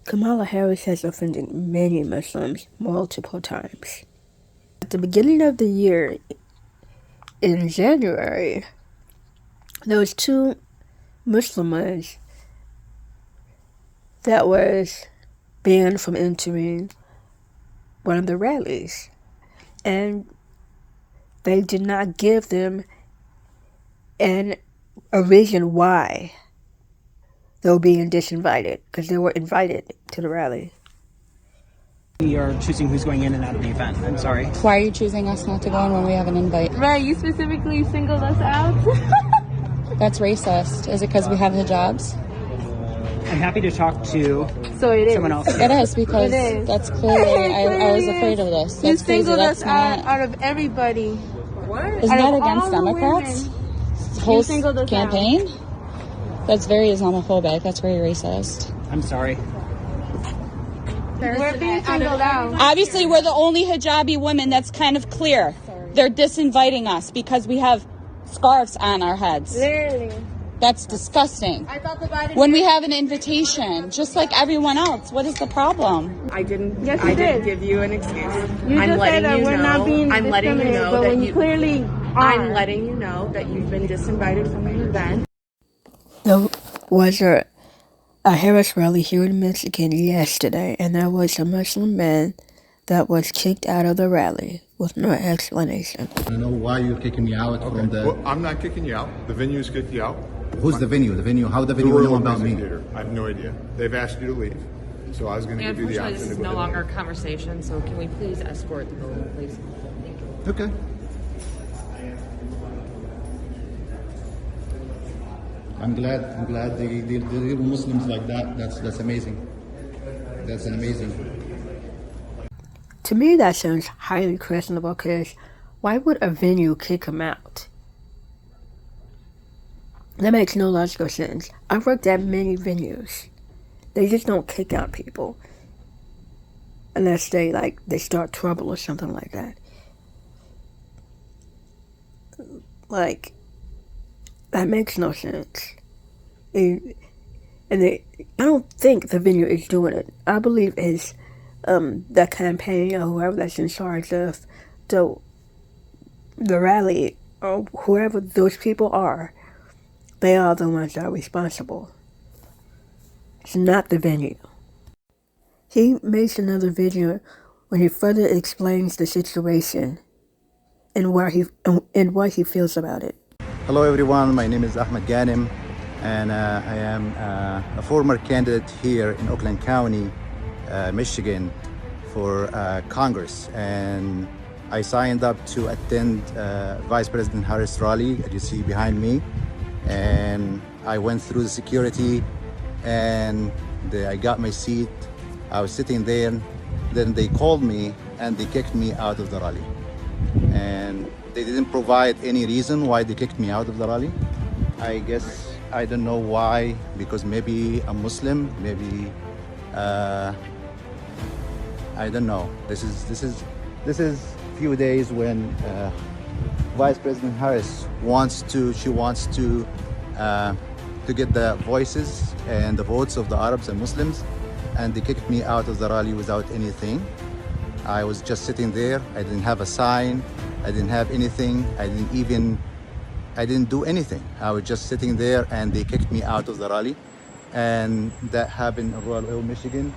Kamala Harris has offended many Muslims multiple times. At the beginning of the year, in January, there was two Muslims that was banned from entering one of the rallies. And they did not give them a reason why they were being disinvited, because they were invited to the rally. We are choosing who's going in and out of the event. I'm sorry. Why are you choosing us not to go in when we have an invite? Right, you specifically singled us out. That's racist. Is it because we have hijabs? I'm happy to talk to someone else. It is, because that's clearly, I was afraid of this. That's you crazy. singled That's us not, out of everybody. What? Isn't that against Democrats? Whole campaign? That's very Islamophobic. That's very racist. I'm sorry. We're being singled out. Obviously, we're the only hijabi women. That's kind of clear. They're disinviting us because we have scarves on our heads. Literally. That's disgusting. I thought about it. When we have an invitation, just like everyone else, what is the problem? I didn't. Yes, I you didn't did. give you an excuse. You I'm just letting said that you we're know. not being I'm letting you discriminated, know but that when you clearly are. I'm letting you know that you've been disinvited from the event. There was a Harris rally here in Michigan yesterday, and there was a Muslim man that was kicked out of the rally with no explanation. I don't know why you're kicking me out from the... Well, I'm not kicking you out. The venue's kicked you out. Who's the venue? The venue? How the venue Royal know about me? Theater. I have no idea. They've asked you to leave. So I was going to give you the option Unfortunately, this to is go no ahead. longer a conversation, so can we please escort the building, please? Thank you. Okay. I'm glad they leave Muslims like that. That's amazing. That's amazing. To me, that sounds highly questionable, because why would a venue kick him out? That makes no logical sense. I've worked at many venues. They just don't kick out people unless they start trouble or something like that. That makes no sense. I don't think the venue is doing it. I believe it's the campaign or whoever that's in charge of the rally, or whoever those people are. They are the ones that are responsible. It's not the venue. He makes another video when he further explains the situation and what he feels about it. Hello everyone, my name is Ahmed Ghanem, and I am a former candidate here in Oakland County, Michigan for Congress, and I signed up to attend Vice President Harris rally, as you see behind me, and I went through the security and I got my seat. I was sitting there, then they called me and they kicked me out of the rally, and they didn't provide any reason why they kicked me out of the rally. I guess I don't know why, because maybe I'm Muslim, maybe I don't know. This is few days when Vice President Harris wants to get the voices and the votes of the Arabs and Muslims, and they kicked me out of the rally without anything. I was just sitting there. I didn't have a sign. I didn't have anything. I didn't do anything. I was just sitting there, and they kicked me out of the rally. And that happened in Royal Oak, Michigan.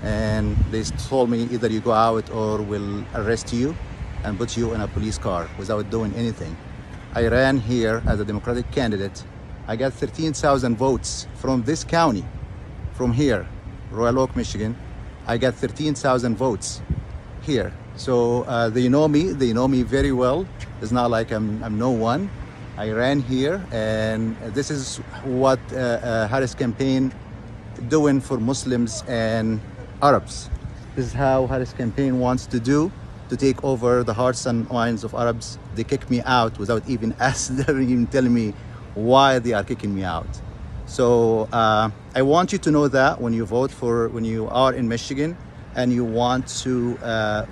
And they told me either you go out or we'll arrest you and put you in a police car without doing anything. I ran here as a Democratic candidate. I got 13,000 votes from this county, from here, Royal Oak, Michigan. I got 13,000 votes here. So they know me very well. It's not like I'm no one. I ran here, and this is what Harris campaign doing for Muslims and Arabs. This is how Harris campaign wants to do, to take over the hearts and minds of Arabs. They kick me out without even even telling me why they are kicking me out. So I want you to know that when you are in Michigan and you want to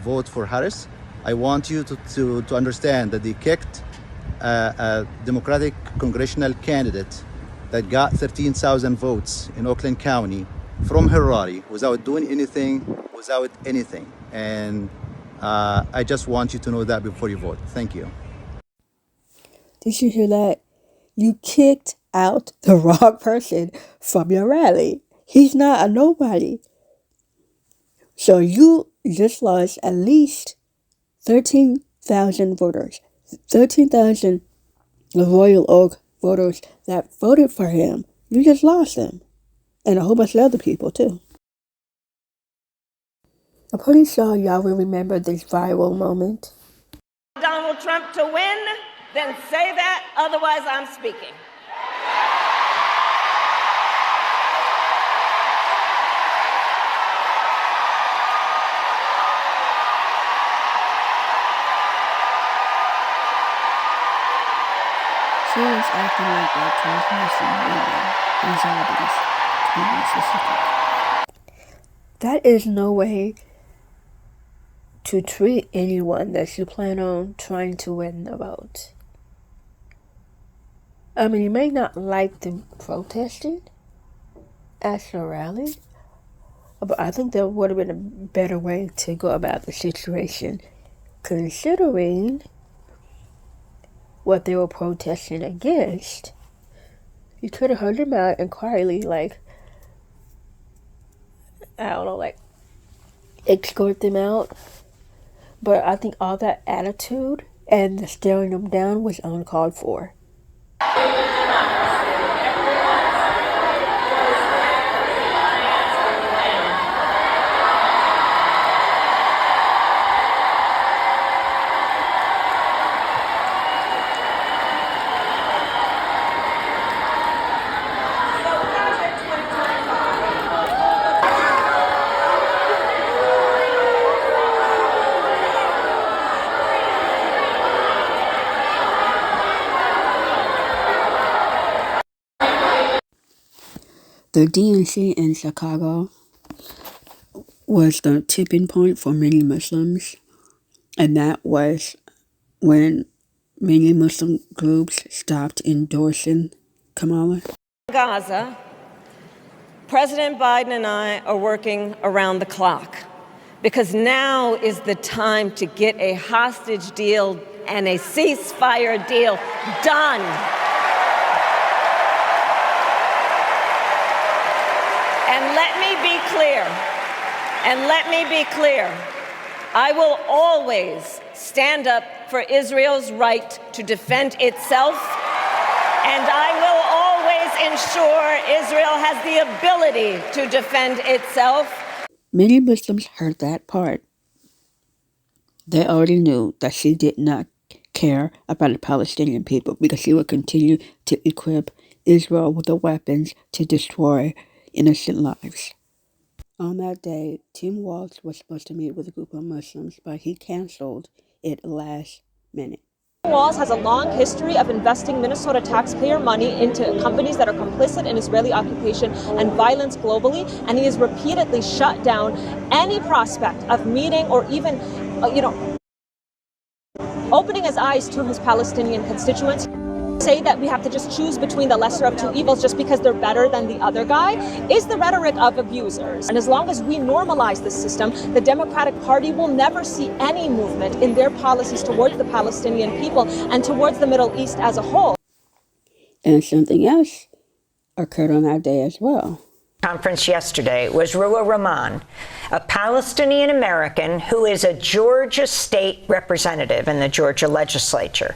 vote for Harris, I want you to understand that they kicked a Democratic congressional candidate that got 13,000 votes in Oakland County from her rally without doing anything, without anything. And I just want you to know that before you vote. Thank you. Did you hear that? You kicked out the wrong person from your rally. He's not a nobody. So you just lost at least 13,000 voters. 13,000 Royal Oak voters that voted for him. You just lost them. And a whole bunch of other people, too. I'm pretty sure y'all will remember this viral moment. Donald Trump to win, then say that, otherwise I'm speaking. She was acting like that to be more specific. That is no way to treat anyone that you plan on trying to win the vote. I mean, you may not like them protesting at the rally, but I think there would have been a better way to go about the situation, considering what they were protesting against. You could have heard them out and quietly, like, I don't know, like, escort them out. But I think all that attitude and the staring them down was uncalled for. The DNC in Chicago was the tipping point for many Muslims, and that was when many Muslim groups stopped endorsing Kamala. Gaza, President Biden and I are working around the clock because now is the time to get a hostage deal and a ceasefire deal done. And let me be clear, I will always stand up for Israel's right to defend itself, and I will always ensure Israel has the ability to defend itself. Many Muslims heard that part. They already knew that she did not care about the Palestinian people because she would continue to equip Israel with the weapons to destroy innocent lives. On that day, Tim Walz was supposed to meet with a group of Muslims, but he canceled it last minute. Walz has a long history of investing Minnesota taxpayer money into companies that are complicit in Israeli occupation and violence globally, and he has repeatedly shut down any prospect of meeting or even, opening his eyes to his Palestinian constituents. Say that we have to just choose between the lesser of two evils just because they're better than the other guy is the rhetoric of abusers. And as long as we normalize this system, the Democratic Party will never see any movement in their policies towards the Palestinian people and towards the Middle East as a whole. And something else occurred on that day as well. Conference yesterday was Ruwa Rahman, a Palestinian American who is a Georgia state representative in the Georgia legislature.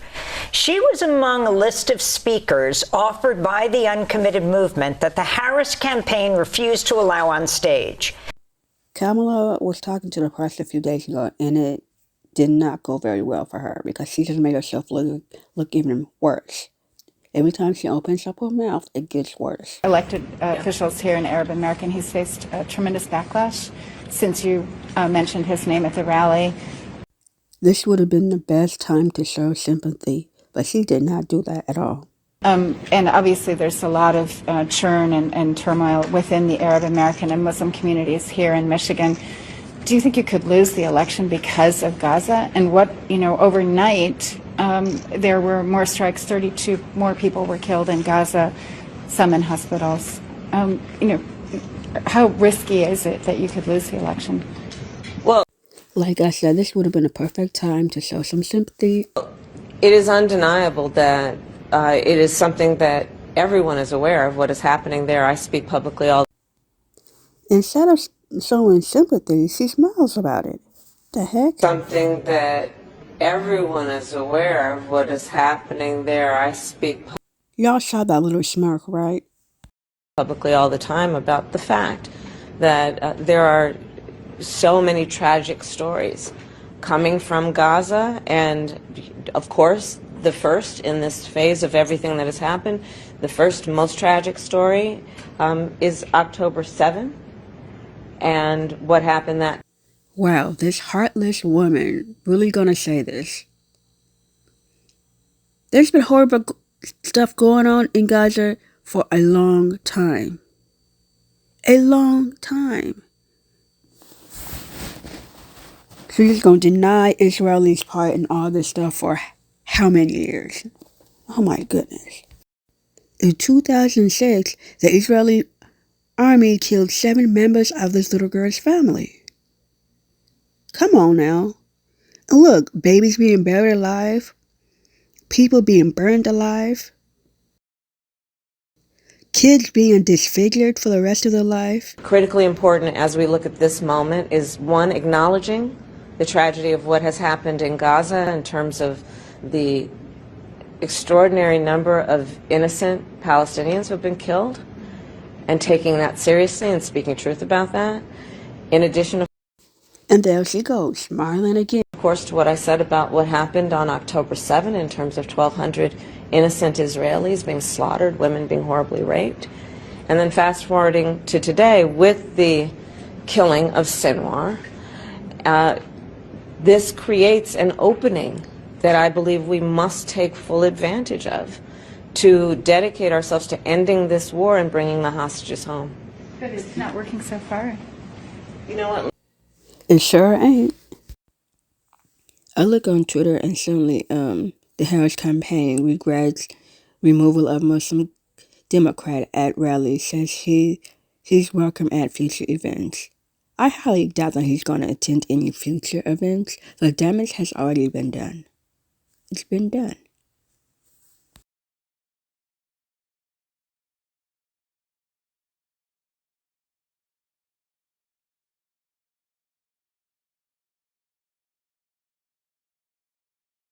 She was among a list of speakers offered by the uncommitted movement that the Harris campaign refused to allow on stage. Kamala was talking to the press a few days ago, and it did not go very well for her because she just made herself look even worse. Every time she opens up her mouth, it gets worse. Elected officials here in Arab American, he's faced a tremendous backlash since you mentioned his name at the rally. This would have been the best time to show sympathy, but she did not do that at all. And obviously there's a lot of churn and turmoil within the Arab American and Muslim communities here in Michigan. Do you think you could lose the election because of Gaza? And overnight, there were more strikes, 32 more people were killed in Gaza, some in hospitals. How risky is it that you could lose the election? Well, Like I said, this would have been a perfect time to show some sympathy. it is undeniable that it is something that everyone is aware of what is happening there. I speak publicly all. Instead of showing sympathy, she smiles about it. The heck? Something that everyone is aware of what is happening there. I speak Y'all saw that little smirk, right? publicly all the time about the fact that there are so many tragic stories coming from Gaza, and of course the first in this phase of everything that has happened, the first most tragic story is October 7th and what happened that. Wow, this heartless woman really gonna say this. There's been horrible stuff going on in Gaza for a long time. A long time. She's just gonna deny Israelis' part in all this stuff for how many years? Oh my goodness. In 2006, the Israeli army killed 7 members of this little girl's family. Come on now. And look, babies being buried alive, people being burned alive, kids being disfigured for the rest of their life. Critically important as we look at this moment is, one, acknowledging the tragedy of what has happened in Gaza in terms of the extraordinary number of innocent Palestinians who have been killed, and taking that seriously and speaking truth about that. In addition, of And there she goes, smiling again. course, to what I said about what happened on October 7 in terms of 1,200 innocent Israelis being slaughtered, women being horribly raped. And then fast forwarding to today with the killing of Sinwar, this creates an opening that I believe we must take full advantage of to dedicate ourselves to ending this war and bringing the hostages home. But it's not working so far. You know what? It sure ain't. I look on Twitter and suddenly the Harris campaign regrets removal of Muslim Democrat at rally, says he's welcome at future events. I highly doubt that he's going to attend any future events. The damage has already been done. It's been done.